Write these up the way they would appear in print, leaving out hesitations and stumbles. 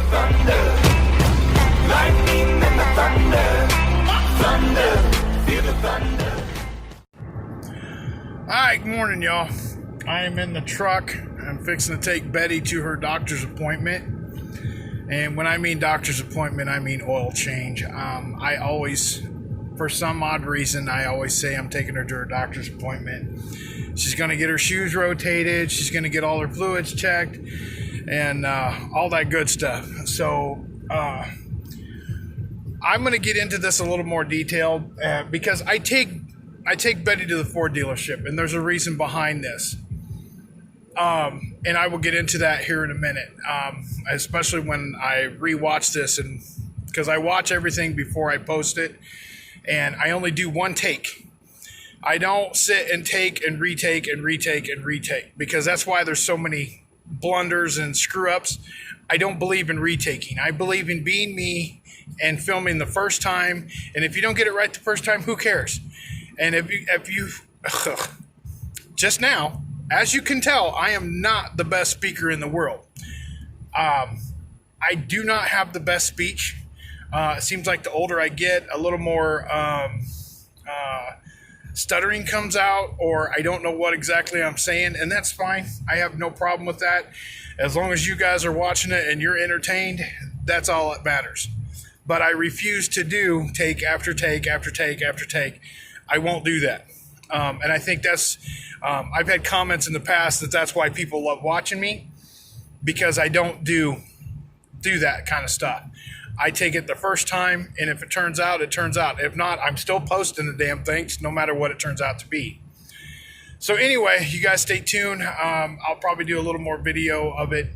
thunder, lightning and the thunder, thunder, feel the thunder. Alright, good morning, y'all. I am in the truck. I'm fixing to take Betty to her doctor's appointment. And when I mean doctor's appointment, I mean oil change. I always, for some odd reason, I always say I'm taking her to her doctor's appointment. She's going to get her shoes rotated. She's going to get all her fluids checked and all that good stuff. So I'm going to get into this a little more detailed because I take Betty to the Ford dealership, and there's a reason behind this. And I will get into that here in a minute, especially when I rewatch this, and because I watch everything before I post it, and I only do one take. I don't sit and take and retake and retake and retake, because that's why there's so many blunders and screw ups. I don't believe in retaking. I believe in being me and filming the first time. And if you don't get it right the first time, who cares? And if you just now, as you can tell, I am not the best speaker in the world. I do not have the best speech. It seems like the older I get, a little more stuttering comes out, or I don't know what exactly I'm saying, and that's fine. I have no problem with that. As long as you guys are watching it and you're entertained, that's all that matters. But I refuse to do take after take after take after take. I won't do that. And I think that's, I've had comments in the past that that's why people love watching me, because I don't do that kind of stuff. I take it the first time, and if it turns out, it turns out. If not, I'm still posting the damn things, no matter what it turns out to be. So anyway, you guys stay tuned. I'll probably do a little more video of it.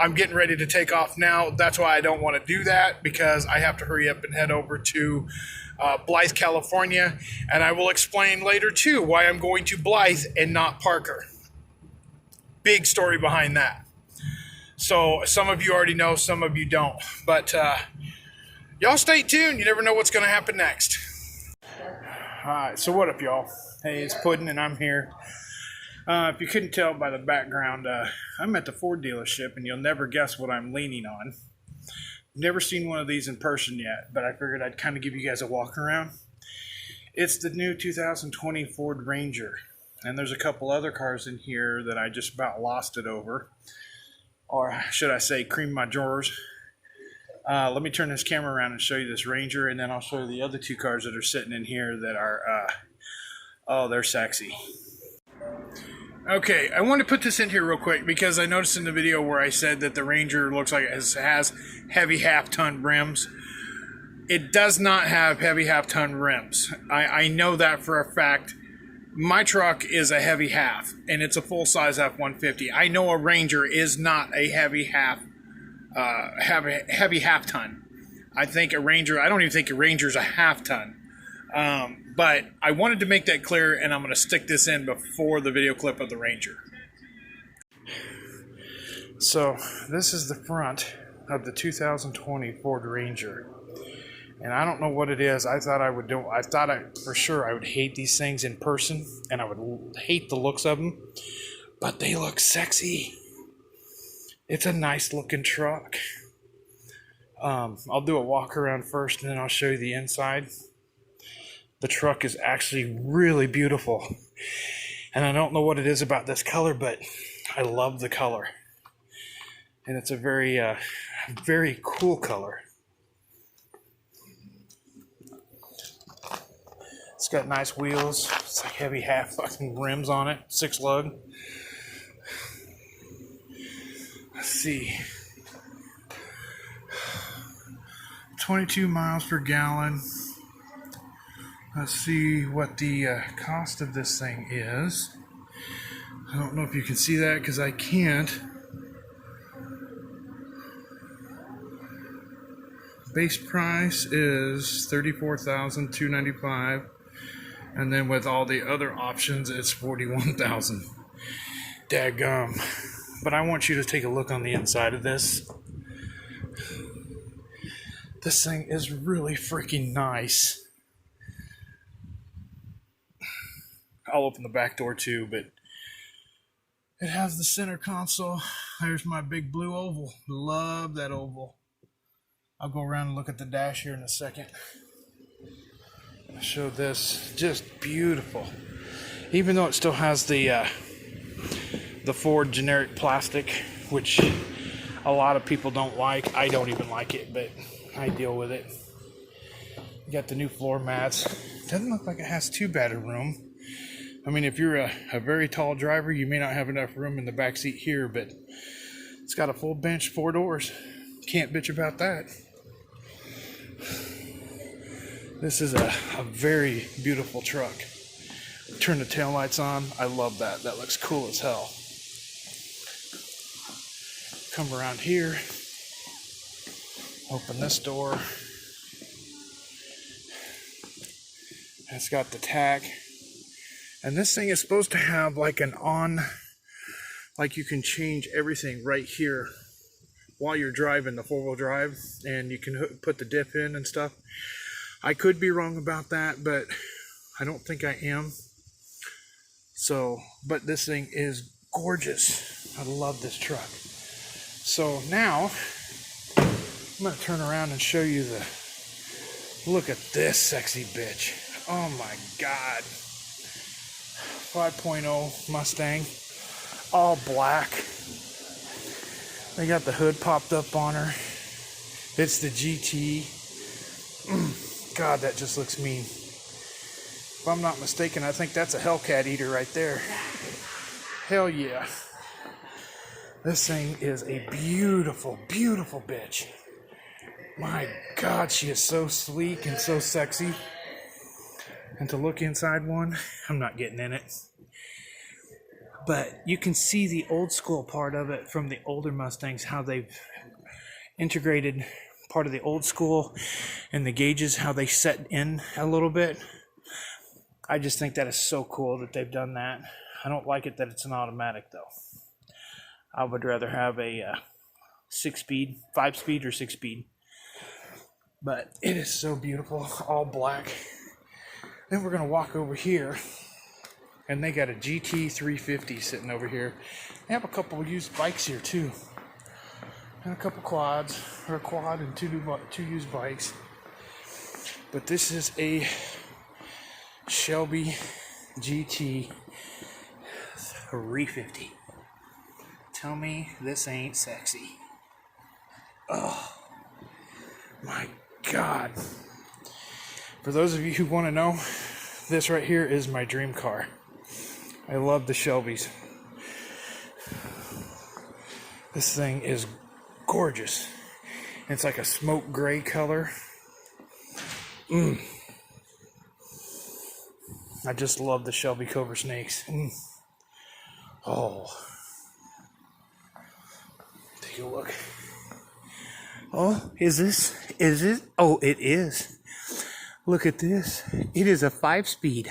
I'm getting ready to take off now. That's why I don't want to do that, because I have to hurry up and head over to Blythe, California. And I will explain later, too, why I'm going to Blythe and not Parker. Big story behind that. So some of you already know, some of you don't. But y'all stay tuned. You never know what's going to happen next. All right, so what up, y'all? Hey, it's Puddin', and I'm here. If you couldn't tell by the background, I'm at the Ford dealership, and you'll never guess what I'm leaning on. Never seen one of these in person yet, but I figured I'd kind of give you guys a walk around. It's the new 2020 Ford Ranger, and there's a couple other cars in here that I just about lost it over. Or should I say, cream my drawers. Let me turn this camera around and show you this Ranger, and then I'll show you the other two cars that are sitting in here that are, oh, they're sexy. Okay, I want to put this in here real quick because I noticed in the video where I said that the Ranger looks like it has heavy half-ton rims. It does not have heavy half-ton rims. I know that for a fact. My truck is a heavy half, and it's a full-size F-150. I know a Ranger is not a heavy half-ton. I think a Ranger, I don't even think a Ranger's a half-ton. But I wanted to make that clear, and I'm going to stick this in before the video clip of the Ranger. So, this is the front of the 2020 Ford Ranger. And I don't know what it is. I thought for sure I would hate these things in person, and I would hate the looks of them, but they look sexy. It's a nice looking truck. I'll do a walk around first, and then I'll show you the inside. The truck is actually really beautiful, and I don't know what it is about this color, but I love the color, and it's a very, very cool color. It's got nice wheels. It's like heavy half fucking rims on it. 6 lug. Let's see. 22 miles per gallon. Let's see what the cost of this thing is. I don't know if you can see that because I can't. Base price is $34,295. And then with all the other options, it's $41,000. Daggum. But I want you to take a look on the inside of this. This thing is really freaking nice. I'll open the back door too, but it has the center console. there's my big blue oval. Love that oval. I'll go around and look at the dash here in a second. I'll show this. Just beautiful. Even though it still has the Ford generic plastic, which a lot of people don't like. I don't even like it, but I deal with it. You got the new floor mats. Doesn't look like it has too bad a room. I mean, if you're a very tall driver, you may not have enough room in the back seat here, but it's got a full bench, 4 doors. Can't bitch about that. This is a very beautiful truck. Turn the taillights on. I love that. That looks cool as hell. Come around here. Open this door. It's got the tach. And this thing is supposed to have like an on, like you can change everything right here while you're driving the 4-wheel drive, and you can put the dip in and stuff. I could be wrong about that, but I don't think I am. So, but this thing is gorgeous. I love this truck. So now, I'm going to turn around and show you look at this sexy bitch. Oh my God. 5.0 Mustang, all black. They got the hood popped up on her. It's the GT. God, that just looks mean. If I'm not mistaken, I think that's a Hellcat eater right there. Hell yeah. This thing is a beautiful, beautiful bitch. My God, she is so sleek and so sexy. And to look inside one, I'm not getting in it. But you can see the old school part of it from the older Mustangs, how they've integrated part of the old school and the gauges, how they set in a little bit. I just think that is so cool that they've done that. I don't like it that it's an automatic though. I would rather have a 6-speed, 5-speed or 6-speed. But it is so beautiful, all black. Then we're going to walk over here, and they got a GT 350 sitting over here. They have a couple used bikes here too, and a couple quads, or a quad and two used bikes. But this is a Shelby GT 350. Tell me this ain't sexy. Oh my God. For those of you who want to know, this right here is my dream car. I love the Shelbys. This thing is gorgeous. It's like a smoke gray color. I just love the Shelby Cobra Snakes. Oh. Take a look. Oh, is it? Oh, it is. Look at this. It is a 5-speed.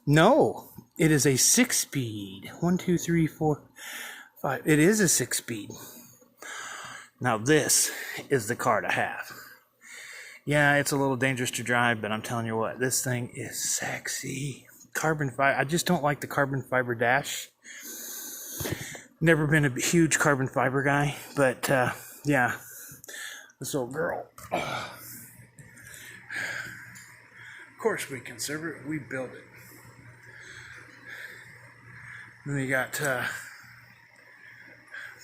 No, it is a 6-speed. 1, 2, 3, 4, 5. It is a 6-speed. Now this is the car to have. Yeah, it's a little dangerous to drive, but I'm telling you what, this thing is sexy. Carbon fiber. I just don't like the carbon fiber dash. Never been a huge carbon fiber guy, but yeah, this old girl. Of course we conserve it, we build it. Then you got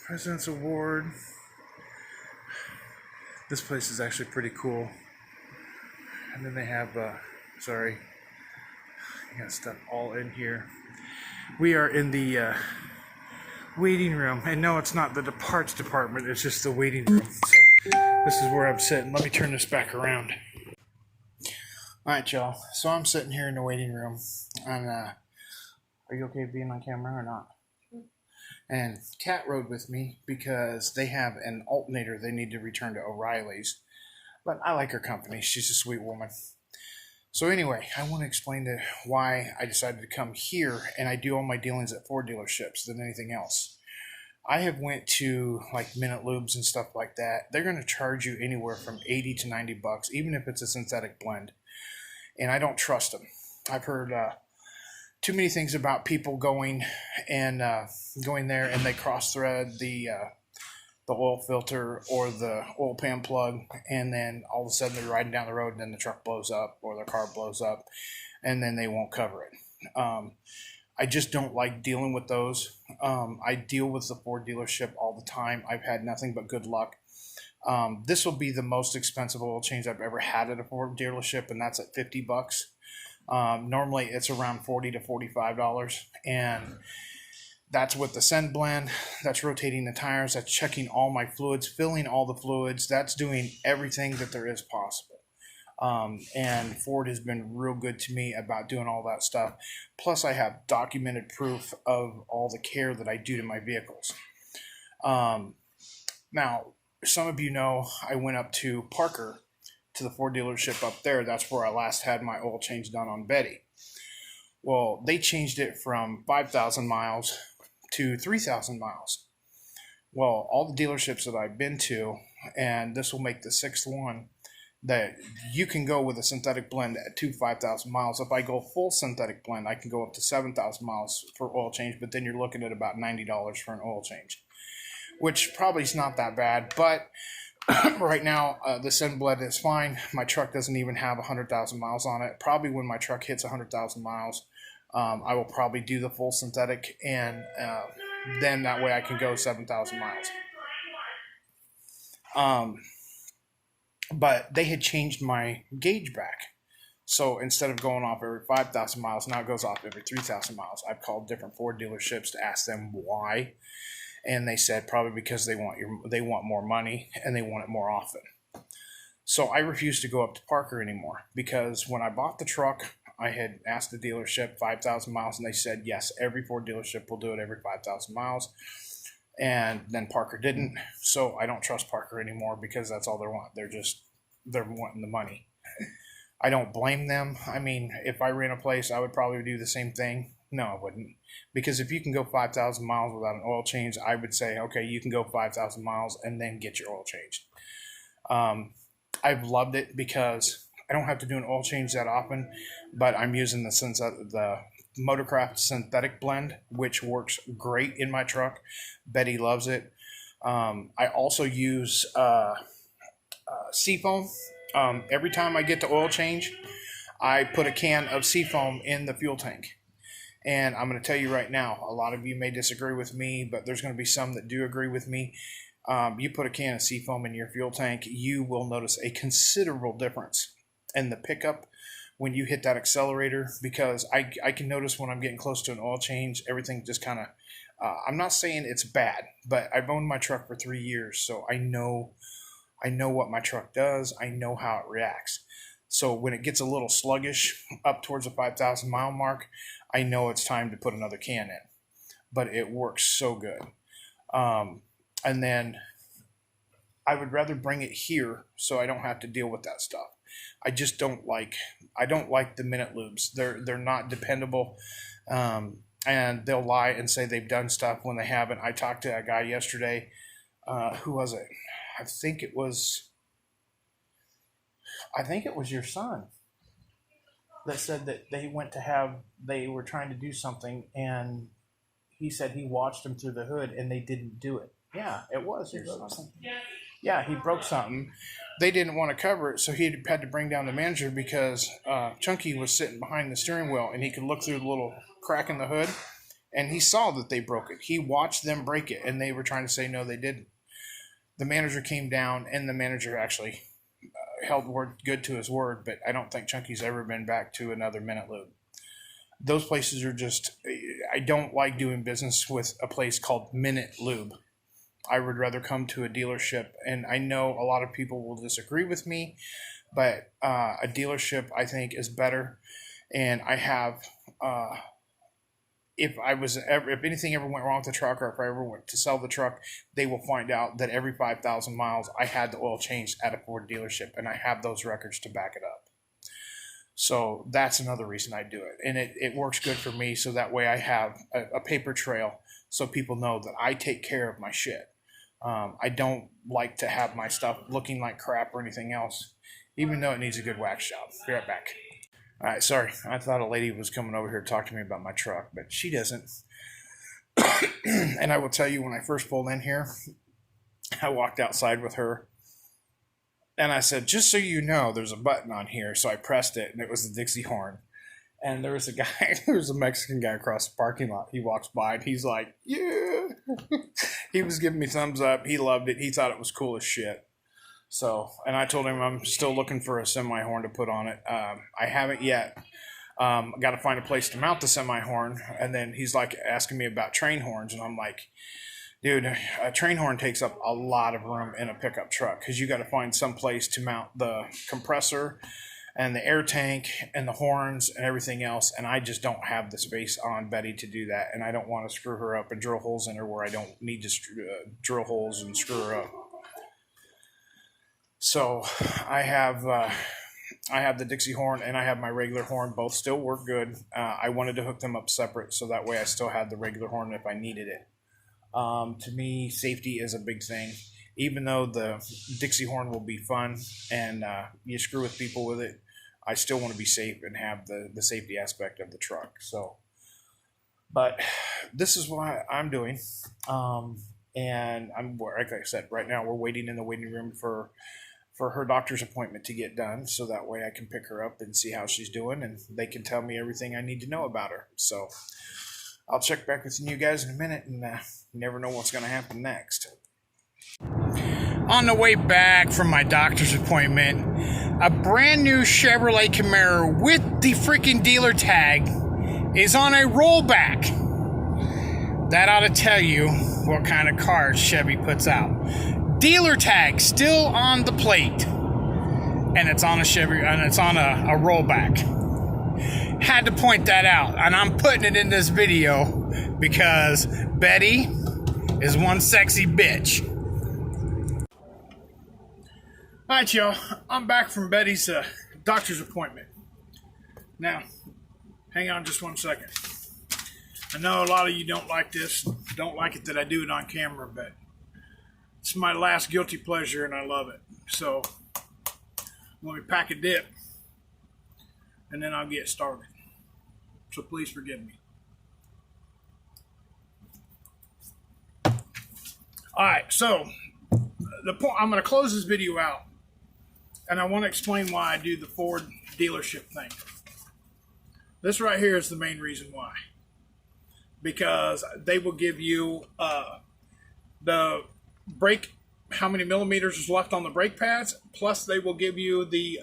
President's Award. This place is actually pretty cool. And then they have, you got stuff all in here. We are in the waiting room. And no, it's not the parts department, it's just the waiting room. So this is where I'm sitting. Let me turn this back around. Alright, y'all. So I'm sitting here in the waiting room. And, are you okay being on camera or not? And Kat rode with me because they have an alternator they need to return to O'Reilly's. But I like her company. She's a sweet woman. So anyway, I want to explain why I decided to come here, and I do all my dealings at Ford dealerships than anything else. I have went to like Minute Lubes and stuff like that. They're going to charge you anywhere from $80 to $90, even if it's a synthetic blend. And I don't trust them. I've heard too many things about people going and going there and they cross thread the oil filter or the oil pan plug, and then all of a sudden they're riding down the road and then the truck blows up or their car blows up, and then they won't cover it. I just don't like dealing with those. I deal with the Ford dealership all the time. I've had nothing but good luck. This will be the most expensive oil change I've ever had at a Ford dealership, and that's at $50. Normally it's around $40 to $45, and that's with the send blend, that's rotating the tires, that's checking all my fluids, filling all the fluids, that's doing everything that there is possible. And Ford has been real good to me about doing all that stuff. Plus I have documented proof of all the care that I do to my vehicles. Now, some of you know I went up to Parker, to the Ford dealership up there. That's where I last had my oil change done on Betty. Well, they changed it from 5,000 miles to 3,000 miles. Well, all the dealerships that I've been to, and this will make the sixth one, that you can go with a synthetic blend to 5,000 miles. If I go full synthetic blend, I can go up to 7,000 miles for oil change, but then you're looking at about $90 for an oil change, which probably is not that bad. But right now, the send blend is fine. My truck doesn't even have 100,000 miles on it. Probably when my truck hits 100,000 miles, I will probably do the full synthetic, and then that way I can go 7,000 miles. But they had changed my gauge back. So instead of going off every 5,000 miles, now it goes off every 3,000 miles. I've called different Ford dealerships to ask them why. And they said probably because they want more money and they want it more often. So I refused to go up to Parker anymore, because when I bought the truck, I had asked the dealership 5,000 miles, and they said, yes, every Ford dealership will do it every 5,000 miles. And then Parker didn't. So I don't trust Parker anymore, because that's all they want. They're wanting the money. I don't blame them. I mean, if I ran a place, I would probably do the same thing. No, I wouldn't. Because if you can go 5,000 miles without an oil change, I would say, okay, you can go 5,000 miles and then get your oil changed. I've loved it because I don't have to do an oil change that often, but I'm using the Motorcraft synthetic blend, which works great in my truck. Betty loves it. I also use Seafoam. Every time I get the oil change, I put a can of Seafoam in the fuel tank. And I'm going to tell you right now, a lot of you may disagree with me, but there's going to be some that do agree with me. You put a can of Seafoam in your fuel tank, you will notice a considerable difference in the pickup when you hit that accelerator, because I can notice when I'm getting close to an oil change, everything just kind of, I'm not saying it's bad, but I've owned my truck for 3 years, so I know what my truck does. I know how it reacts. So when it gets a little sluggish up towards the 5,000 mile mark, I know it's time to put another can in. But it works so good. And then I would rather bring it here so I don't have to deal with that stuff. I don't like the minute lubes. They're not dependable. And they'll lie and say they've done stuff when they haven't. I talked to a guy yesterday. Who was it? I think it was your son that said that they were trying to do something, and he said he watched them through the hood and they didn't do it. Yeah, it was your son. Yeah, he broke something. They didn't want to cover it, so he had to bring down the manager because Chunky was sitting behind the steering wheel and he could look through the little crack in the hood, and he saw that they broke it. He watched them break it, and they were trying to say no, they didn't. The manager came down, and the manager actually held good to his word, but I don't think Chunky's ever been back to another minute lube. Those places are just, I don't like doing business with a place called Minute Lube. I would rather come to a dealership, and I know a lot of people will disagree with me, but a dealership I think is better. And I have, if anything ever went wrong with the truck, or if I ever went to sell the truck, they will find out that every 5,000 miles I had the oil changed at a Ford dealership, and I have those records to back it up. So that's another reason I do it. And it works good for me, so that way I have a paper trail so people know that I take care of my shit. I don't like to have my stuff looking like crap or anything else, even though it needs a good wax job. Be right back. All right, sorry. I thought a lady was coming over here to talk to me about my truck, but she doesn't. And I will tell you, when I first pulled in here, I walked outside with her, and I said, just so you know, there's a button on here. So I pressed it, and it was the Dixie horn. And there was a guy, there was a Mexican guy across the parking lot. He walks by, and he's like, yeah. He was giving me thumbs up. He loved it. He thought it was cool as shit. So, and I told him I'm still looking for a semi-horn to put on it. I haven't yet. Got to find a place to mount the semi-horn. And then he's like asking me about train horns. And I'm like, dude, a train horn takes up a lot of room in a pickup truck because you got to find some place to mount the compressor and the air tank and the horns and everything else. And I just don't have the space on Betty to do that. And I don't want to screw her up and drill holes in her where I don't need to drill holes and screw her up. So I have the Dixie horn and I have my regular horn. Both still work good. I wanted to hook them up separate so that way I still had the regular horn if I needed it. To me, safety is a big thing. Even though the Dixie horn will be fun and you screw with people with it, I still want to be safe and have the safety aspect of the truck. So, but this is what I'm doing. And I'm, like I said, right now we're waiting in the waiting room for her doctor's appointment to get done. So that way I can pick her up and see how she's doing and they can tell me everything I need to know about her. So I'll check back with you guys in a minute, and you never know what's going to happen next. On the way back from my doctor's appointment, a brand new Chevrolet Camaro with the freaking dealer tag is on a rollback. That ought to tell you what kind of cars Chevy puts out. Dealer tag still on the plate, and it's on a Chevy, and it's on a rollback. Had to point that out, and I'm putting it in this video because Betty is one sexy bitch. Alright, y'all, I'm back from Betty's doctor's appointment. Now, hang on just 1 second. I know a lot of you don't like this, don't like it that I do it on camera, but it's my last guilty pleasure and I love it. So, let me pack a dip and then I'll get started. So please forgive me. Alright, so the point, I'm going to close this video out and I want to explain why I do the Ford dealership thing. This right here is the main reason why. Because they will give you the brake, how many millimeters is left on the brake pads, plus they will give you the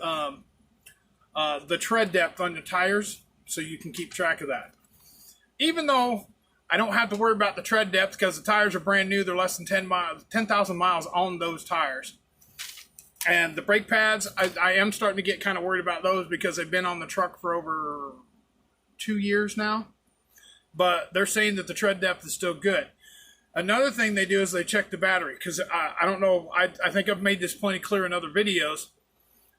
tread depth on the tires so you can keep track of that. Even though I don't have to worry about the tread depth because the tires are brand new, they're less than 10,000 miles on those tires. And the brake pads, I am starting to get kind of worried about those because they've been on the truck for over 2 years now. But they're saying that the tread depth is still good. Another thing they do is they check the battery. Because I don't know, I think I've made this plenty clear in other videos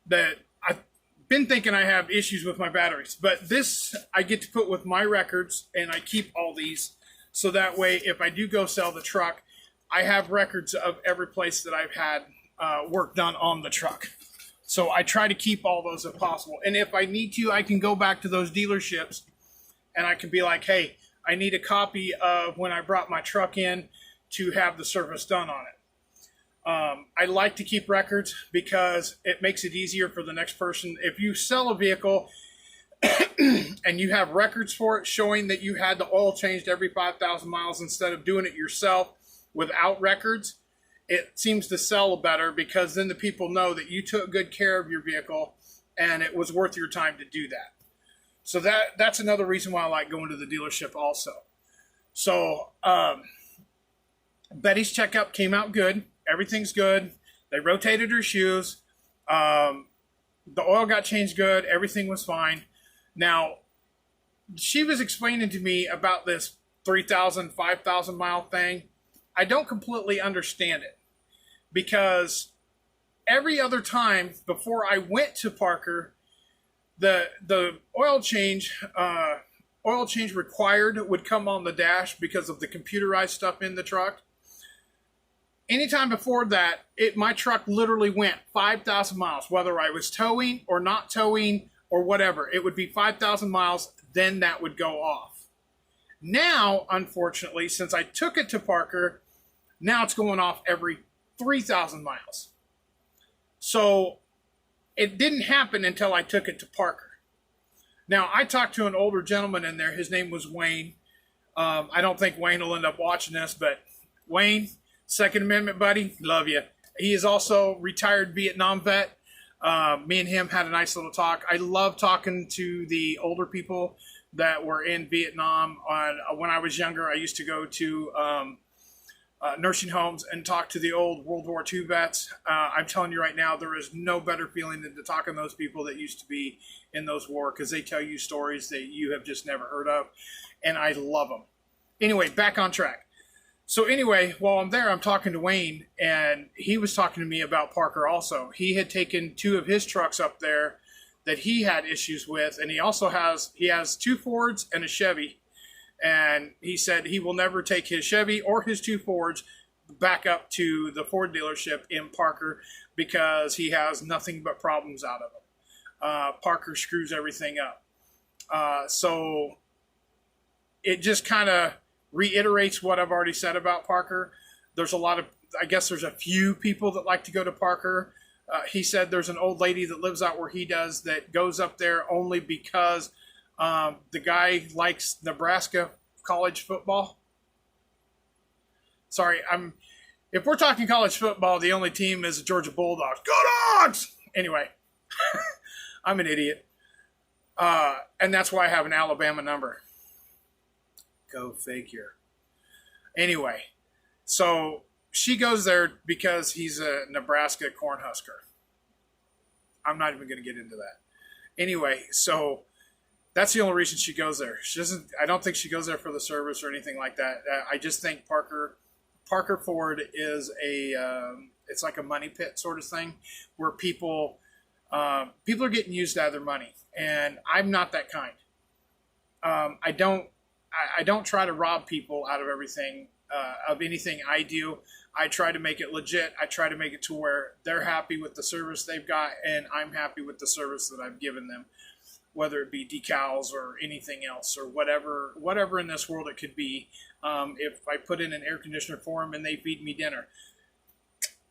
that I've been thinking I have issues with my batteries. But this I get to put with my records, and I keep all these. So that way, if I do go sell the truck, I have records of every place that I've had work done on the truck. So I try to keep all those if possible. And if I need to, I can go back to those dealerships and I can be like, hey, I need a copy of when I brought my truck in to have the service done on it. I like to keep records because it makes it easier for the next person. If you sell a vehicle and you have records for it showing that you had the oil changed every 5,000 miles instead of doing it yourself without records, it seems to sell better because then the people know that you took good care of your vehicle and it was worth your time to do that. So that's another reason why I like going to the dealership also. So Betty's checkup came out good. Everything's good. They rotated her shoes. The oil got changed good. Everything was fine. Now, she was explaining to me about this 3,000, 5,000 mile thing. I don't completely understand it because every other time before I went to Parker, the oil change required would come on the dash because of the computerized stuff in the truck. Anytime before that, my truck literally went 5,000 miles, whether I was towing or not towing, or whatever. It would be 5,000 miles, then that would go off. Now, unfortunately, since I took it to Parker, now it's going off every 3,000 miles. So it didn't happen until I took it to Parker. Now, I talked to an older gentleman in there. His name was Wayne. I don't think Wayne will end up watching this, but Wayne, Second Amendment buddy, love you. He is also retired Vietnam vet. Me and him had a nice little talk. I love talking to the older people that were in Vietnam. When I was younger, I used to go to nursing homes and talk to the old World War II vets. I'm telling you right now, there is no better feeling than to talk to those people that used to be in those wars, because they tell you stories that you have just never heard of, and I love them. Anyway, back on track. So anyway, while I'm there, I'm talking to Wayne, and he was talking to me about Parker also. He had taken 2 of his trucks up there that he had issues with, and he has 2 Fords and a Chevy. And he said he will never take his Chevy or his 2 Fords back up to the Ford dealership in Parker, because he has nothing but problems out of them. Parker screws everything up. So it just kind of reiterates what I've already said about Parker. There's there's a few people that like to go to Parker. He said there's an old lady that lives out where he does that goes up there only because the guy likes Nebraska college football. Sorry, if we're talking college football, the only team is the Georgia Bulldogs. Go Dogs! Anyway, I'm an idiot. And that's why I have an Alabama number. Go figure. Anyway, so she goes there because he's a Nebraska Cornhusker. I'm not even going to get into that. Anyway, so that's the only reason she goes there. I don't think she goes there for the service or anything like that. I just think Parker Ford is it's like a money pit sort of thing, where people are getting used out of their money, and I'm not that kind. I don't try to rob people out of everything, of anything I do. I try to make it legit. I try to make it to where they're happy with the service they've got, and I'm happy with the service that I've given them, whether it be decals or anything else, or whatever in this world it could be. If I put in an air conditioner for them and they feed me dinner,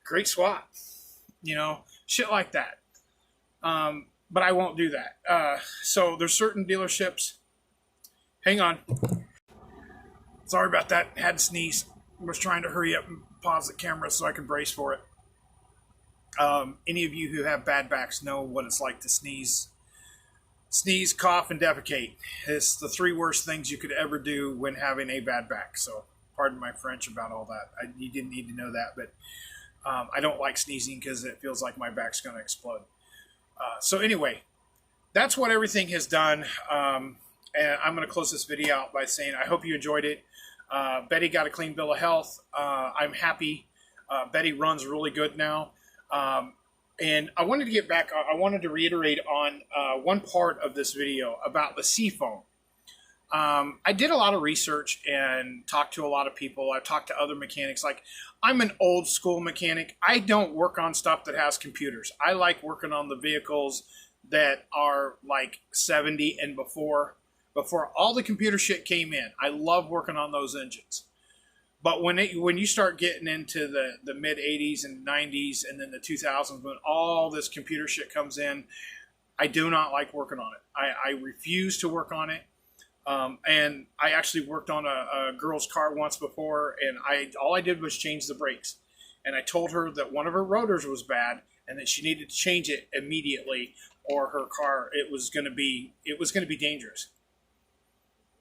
great swap, shit like that. But I won't do that. So there's certain dealerships. Hang on. Sorry about that. Had to sneeze. Was trying to hurry up and pause the camera so I can brace for it. Any of you who have bad backs know what it's like to sneeze, cough, and defecate. It's the 3 worst things you could ever do when having a bad back. So pardon my French about all that. You didn't need to know that, but I don't like sneezing because it feels like my back's going to explode. So anyway, that's what everything has done. And I'm going to close this video out by saying I hope you enjoyed it. Betty got a clean bill of health. I'm happy. Betty runs really good now. And I wanted to get back. I wanted to reiterate on one part of this video about the seafoam. I did a lot of research and talked to a lot of people. I talked to other mechanics. Like, I'm an old school mechanic. I don't work on stuff that has computers. I like working on the vehicles that are like 70 and before all the computer shit came in. I love working on those engines. But when you start getting into the mid 80s and 90s and then the 2000s, when all this computer shit comes in, I do not like working on it. I refuse to work on it. And I actually worked on a girl's car once before, and all I did was change the brakes. And I told her that one of her rotors was bad and that she needed to change it immediately, or her car, it was going to be dangerous.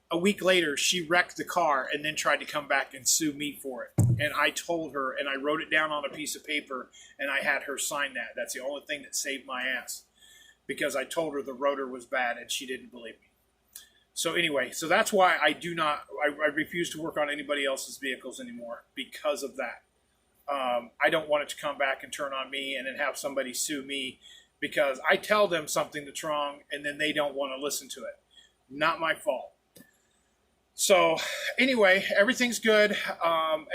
A week later, she wrecked the car and then tried to come back and sue me for it. And I told her, and I wrote it down on a piece of paper, and I had her sign that. That's the only thing that saved my ass, because I told her the rotor was bad and she didn't believe me. So anyway, so that's why I refuse to work on anybody else's vehicles anymore, because of that. I don't want it to come back and turn on me and then have somebody sue me because I tell them something that's wrong and then they don't want to listen to it. Not my fault. So anyway, everything's good.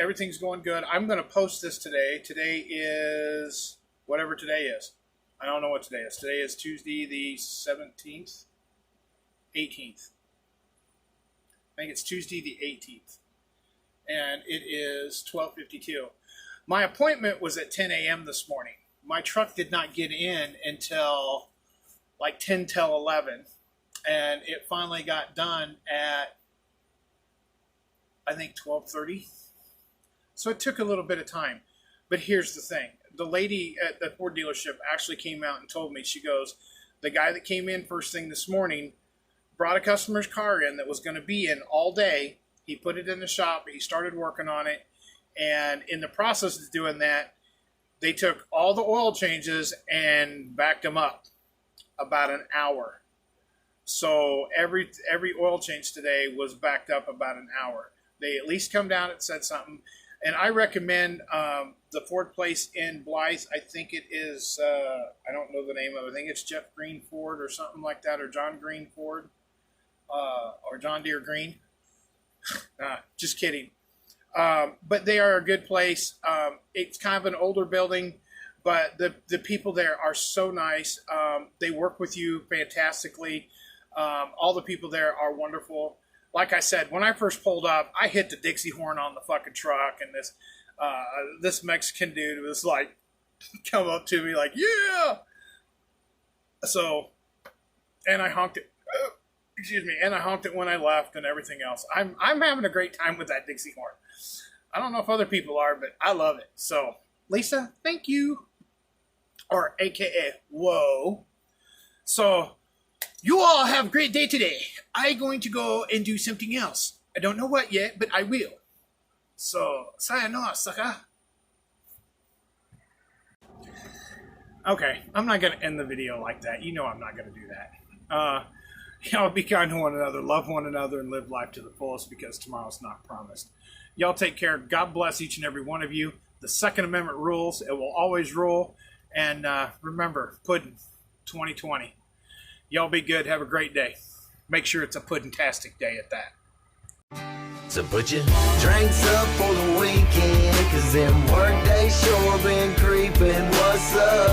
Everything's going good. I'm going to post this today. Today is whatever today is. I don't know what today is. Today is Tuesday the 17th, 18th. I think it's Tuesday the 18th. And it is 12:52. My appointment was at 10 a.m. this morning. My truck did not get in until like 10 till 11. And it finally got done at, I think, 12:30. So it took a little bit of time. But here's the thing. The lady at the Ford dealership actually came out and told me, she goes, the guy that came in first thing this morning brought a customer's car in that was going to be in all day. He put it in the shop. He started working on it. And in the process of doing that, they took all the oil changes and backed them up about an hour. So every oil change today was backed up about an hour. They at least come down and said something. And I recommend the Ford place in Blythe. I think it is, I don't know the name of it. I think it's Jeff Green Ford or something like that, or John Green Ford, or John Deere Green. Just kidding. But they are a good place. It's kind of an older building, but the people there are so nice. They work with you fantastically. All the people there are wonderful. Like I said, when I first pulled up, I hit the Dixie horn on the fucking truck, and this Mexican dude was like, come up to me like, yeah. So, and I honked it. Excuse me, and I honked it when I left and everything else. I'm having a great time with that Dixie horn. I don't know if other people are, but I love it. So, Lisa, thank you. Or AKA, whoa. So, you all have a great day today. I'm going to go and do something else. I don't know what yet, but I will. So, sayonara, sucker. Okay, I'm not going to end the video like that. You know I'm not going to do that. Y'all be kind to one another, love one another, and live life to the fullest, because tomorrow's not promised. Y'all take care. God bless each and every one of you. The Second Amendment rules. It will always rule. And remember, Puddin' 2020. Y'all be good. Have a great day. Make sure it's a puddin-tastic day at that. So put your drinks up for the weekend, 'cause them work days sure been creeping. What's up?